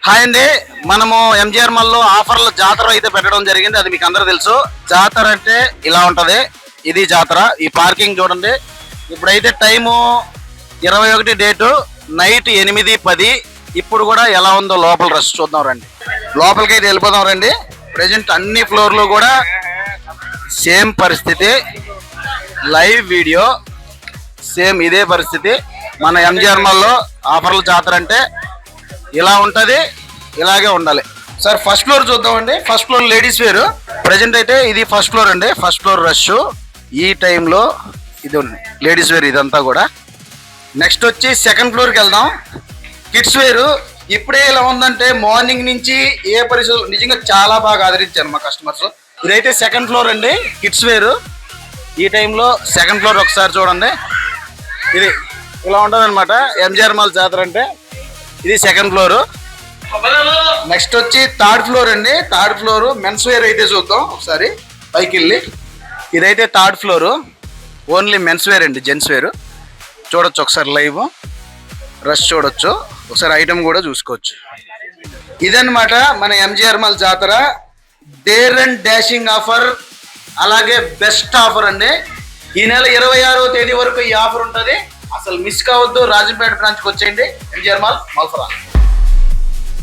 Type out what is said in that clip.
Hi అండి, మనము MGR mall లో ఆఫర్లు జాతర అయితే పెట్టడం జరిగింది. అది మీకు అందరూ తెలుసు. జాతర అంటే ఇలా ఉంటది. ఇది జాతర. ఈ పార్కింగ్ చూడండి. ఇప్పుడైతే టైము 21 డేటు నైట్ 8:10. ఇప్పుడు కూడా ఎలా ఉందో లోపల రష్ చూద్దాం రండి. లోపలికి అయితే వెళ్ళిపోదాం రండి. ప్రజెంట్ అన్ని ఫ్లోర్లు కూడా సేమ్ పరిస్థితి. లైవ్ వీడియో సేమ్ ఇదే పరిస్థితి. మన ఎంజిఆర్ మాల్ లో ఆఫర్ల జాతర అంటే ఇలా ఉంటది, ఇలాగే ఉండాలి. సార్ ఫస్ట్ ఫ్లోర్ చూద్దామండి. First floor ladies wear. Present అయితే ఇది ఫస్ట్ ఫ్లోర్ అండి. ఫస్ట్ ఫ్లోర్ రష్ ఈ టైంలో ఇది ఉంది. లేడీస్ వేర్ ఇదంతా కూడా. నెక్స్ట్ వచ్చి సెకండ్ ఫ్లోర్కి వెళ్దాం. కిడ్స్ వేర్ ఇప్పుడే ఇలా ఉందంటే మార్నింగ్ నుంచి ఏ పరిస్థితులు నిజంగా చాలా బాగా ఆదరించారు మా కస్టమర్స్. ఇదైతే సెకండ్ ఫ్లోర్ అండి, కిడ్స్ వేర్. ఈ టైంలో సెకండ్ ఫ్లోర్ ఒకసారి చూడండి. ఇది ఇలా ఉంటుంది అనమాట ఎంజిఆర్ మాల్ జాతర అంటే. ఇది సెకండ్ ఫ్లోర్. నెక్స్ట్ వచ్చి థర్డ్ ఫ్లోర్ అండి. థర్డ్ ఫ్లోర్ మెన్స్ వేర్ అయితే చూద్దాం ఒకసారి పైకి వెళ్ళి. ఇదైతే third floor, only men's wear అండి, జెంట్స్ వేర్. చూడొచ్చు ఒకసారి లైవ్ రష్ చూడొచ్చు. ఒకసారి ఐటమ్ కూడా చూసుకోవచ్చు. ఇదన్నమాట మన ఎంజిఆర్ మాల్ జాతర. డేర్ అండ్ డాషింగ్ ఆఫర్, అలాగే బెస్ట్ ఆఫర్ అండి. ఈ నెల 26వ తేదీ వరకు ఈ ఆఫర్ ఉంటుంది. అసలు మిస్ కావద్దు. రాజంపేట బ్రాంచ్కి వచ్చేయండి. MGR mall, మల్ఫరా.